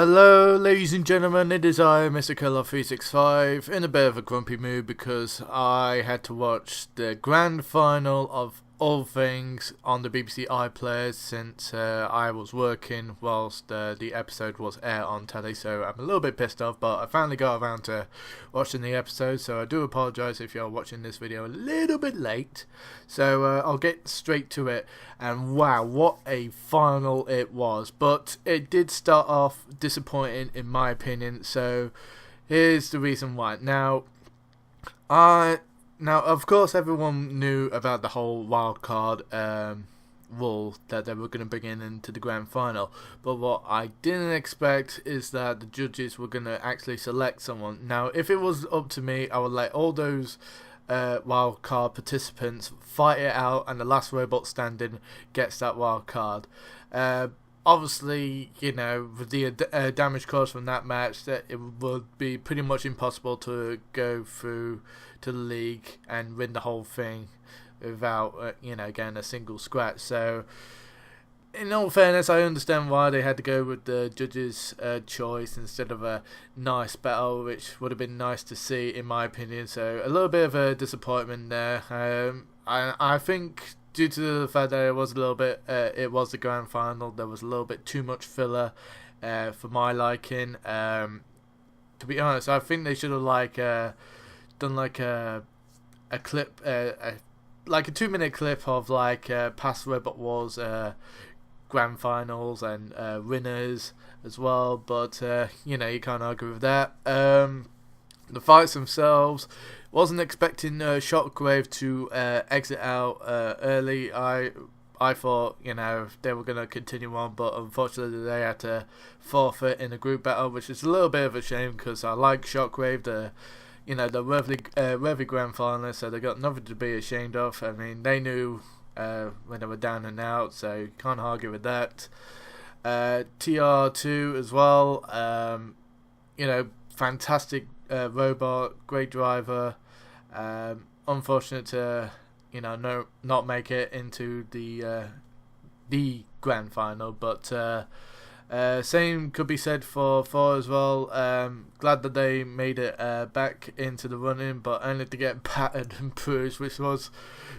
Hello ladies and gentlemen, it is I, Mr. Killer365, in a bit of a grumpy mood because I had to watch the grand final of All Things on the BBC iPlayer since I was working whilst the episode was aired on telly, so I'm a little bit pissed off, but I finally got around to watching the episode, so I do apologise if you're watching this video a little bit late. So I'll get straight to it, and wow, what a final it was, but it did start off disappointing in my opinion, so here's the reason why. Now, of course, everyone knew about the whole wildcard rule that they were going to bring into the grand final. But what I didn't expect is that the judges were going to actually select someone. Now, if it was up to me, I would let all those wildcard participants fight it out, and the last robot standing gets that wildcard. Obviously, you know, with the damage caused from that match, that it would be pretty much impossible to go through to the league and win the whole thing without, getting a single scratch. So, in all fairness, I understand why they had to go with the judges' choice instead of a nice battle, which would have been nice to see, in my opinion. So, a little bit of a disappointment there. I think, due to the fact that it was it was the grand final, there was a little bit too much filler for my liking. To be honest, I think they should have done a clip, like a 2-minute clip of past Robot Wars grand finals and winners as well. But you can't argue with that. The fights themselves, wasn't expecting Shockwave to exit out early. I thought, they were going to continue on, but unfortunately they had to forfeit in a group battle, which is a little bit of a shame because I like Shockwave, the worthy grand finalists, so they got nothing to be ashamed of. I mean, they knew when they were down and out, so you can't argue with that. TR2 as well, fantastic robot, great driver. Unfortunate to not make it into the grand final, but same could be said for Thor as well. Glad that they made it back into the running, but only to get battered and bruised, which was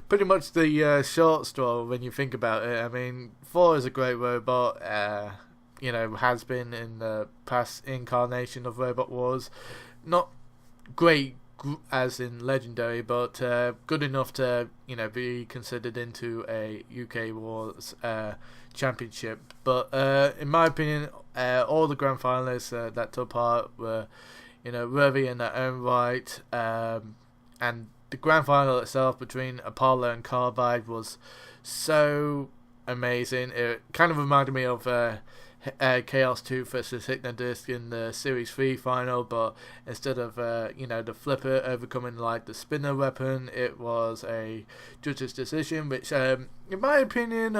pretty much the short straw when you think about it. I mean, Thor is a great robot. Has been in the past incarnation of Robot Wars. Not great as in legendary, but good enough to be considered into a UK Wars championship. But in my opinion, all the grand finalists that took part were worthy in their own right, and the grand final itself between Apollo and Carbide was so amazing. It kind of reminded me of Chaos 2 versus Hypnodisc in the Series 3 final, but instead of the flipper overcoming the spinner weapon, it was a judge's decision, which in my opinion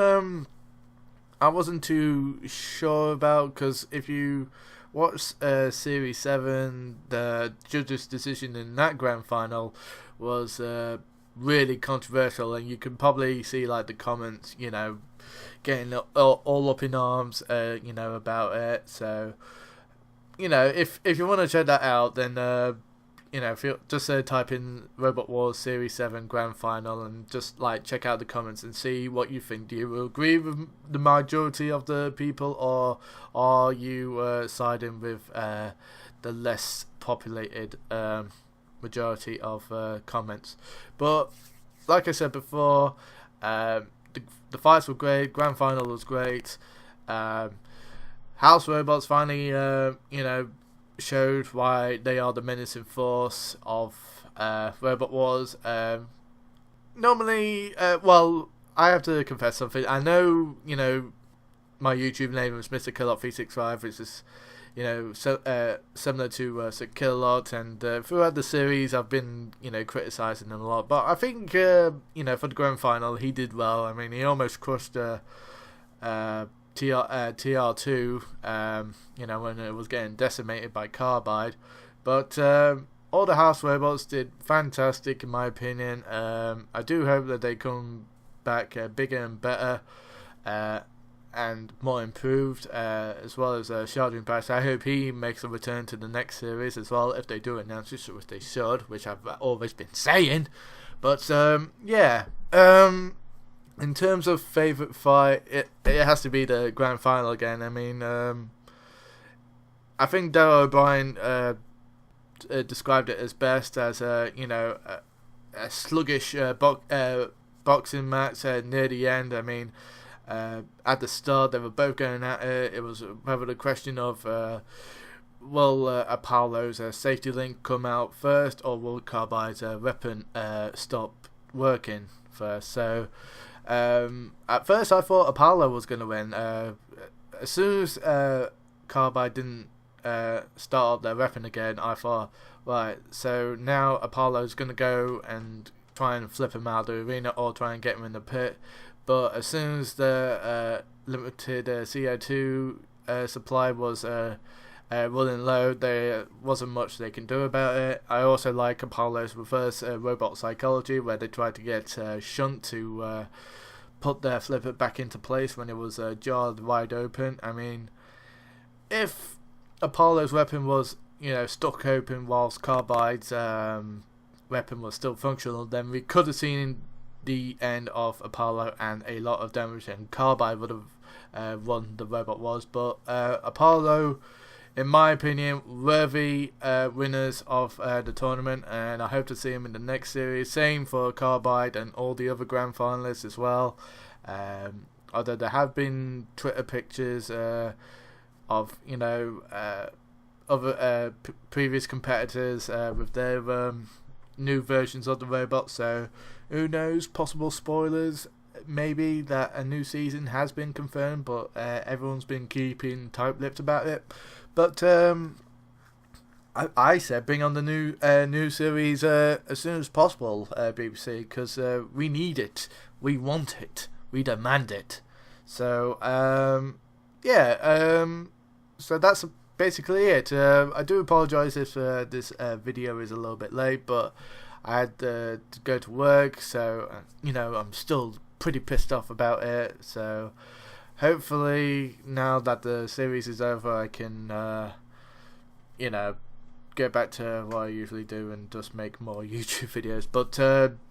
I wasn't too sure about, because if you watch Series 7, the judge's decision in that grand final was really controversial, and you can probably see the comments getting all up in arms about it. So if you want to check that out, then if you just type in Robot Wars Series 7 Grand Final and just check out the comments and see what you think. Do you agree with the majority of the people, or are you siding with the less populated majority of comments? But like I said before, the fights were great. Grand final was great. House Robots finally showed why they are the menacing force of Robot Wars. Normally, I have to confess something. I know, my YouTube name is Mr. Killer365, which is, similar to Sir Killalot, and throughout the series I've been, criticising him a lot. But I think, for the grand final, he did well. I mean, he almost crushed TR2, when it was getting decimated by Carbide. But all the house robots did fantastic, in my opinion. I do hope that they come back bigger and better. and more improved, as well as Sharding Bass. I hope he makes a return to the next series as well, if they do announce it, which they should, which I've always been saying. But yeah, in terms of favourite fight, it has to be the grand final again. I mean, I think Darryl O'Brien described it as best as a sluggish boxing match near the end. I mean, at the start they were both going at it. It was rather the question of will Apollo's safety link come out first, or will Carbide's weapon stop working first? So at first I thought Apollo was going to win. As soon as Carbide didn't start up their weapon again, I thought, right, so now Apollo's going to go and try and flip him out of the arena or try and get him in the pit. But as soon as the limited CO2 supply was running low, there wasn't much they can do about it. I also like Apollo's reverse robot psychology, where they tried to get Shunt to put their flipper back into place when it was jarred wide open. I mean, if Apollo's weapon was, stuck open whilst Carbide's weapon was still functional, then we could have seen the end of Apollo and a lot of damage, and Carbide would have won the robot wars. But Apollo, in my opinion, worthy winners of the tournament, and I hope to see him in the next series. Same for Carbide and all the other grand finalists as well. Although there have been Twitter pictures of other previous competitors with their new versions of the robot, so who knows, possible spoilers maybe that a new season has been confirmed, but everyone's been keeping tight-lipped about it. But I said bring on the new series as soon as possible, BBC, because we need it, we want it, we demand it. So so that's basically it. I do apologise if this video is a little bit late, but I had to go to work, so I'm still pretty pissed off about it. So hopefully now that the series is over, I can get back to what I usually do and just make more YouTube videos. But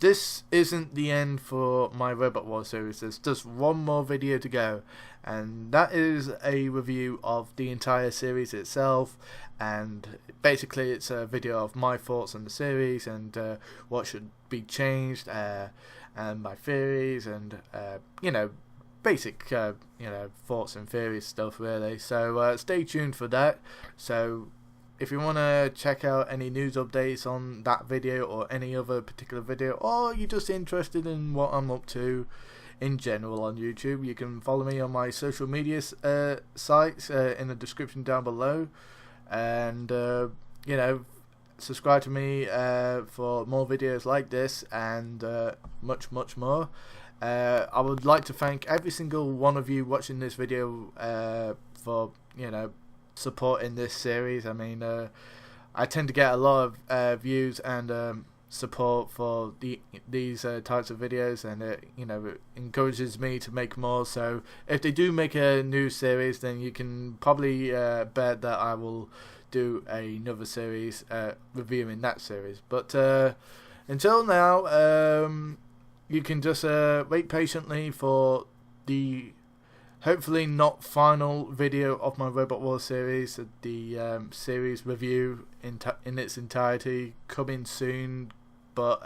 this isn't the end for my Robot Wars series. There's just one more video to go, and that is a review of the entire series itself. And basically it's a video of my thoughts on the series and what should be changed, and my theories, and basic thoughts and theories stuff, really. So stay tuned for that. So if you want to check out any news updates on that video or any other particular video, or you're just interested in what I'm up to in general on YouTube, you can follow me on my social media sites in the description down below, and subscribe to me for more videos like this and much more. I would like to thank every single one of you watching this video for supporting this series. I mean, I tend to get a lot of views and support for these types of videos, and it encourages me to make more. So if they do make a new series, then you can probably bet that I will do another series reviewing that series. But until now, you can just wait patiently for the hopefully not final video of my Robot Wars series, the series review in its entirety coming soon. But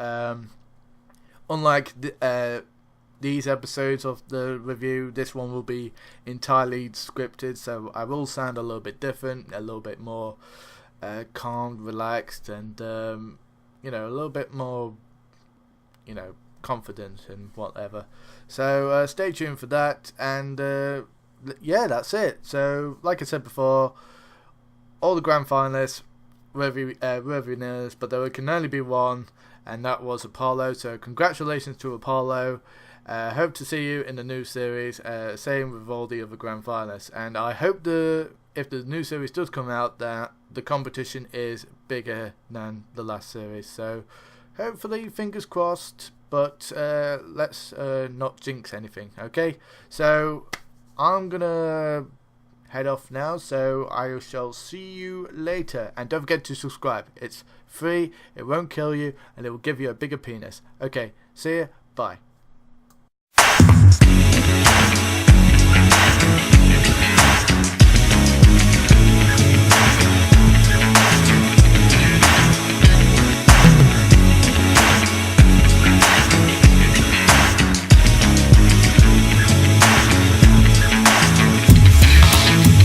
unlike these episodes of the review, this one will be entirely scripted, so I will sound a little bit different, a little bit more calm, relaxed, and a little bit more confident and whatever. So stay tuned for that, and yeah, that's it. So like I said before, all the grand finalists were winners, but there can only be one, and that was Apollo. So congratulations to Apollo. Hope to see you in the new series, same with all the other grand finalists, and I hope if the new series does come out, that the competition is bigger than the last series. So hopefully, fingers crossed, but let's not jinx anything, okay? So I'm gonna head off now, so I shall see you later. And don't forget to subscribe. It's free, it won't kill you, and it will give you a bigger penis. Okay, see ya, bye.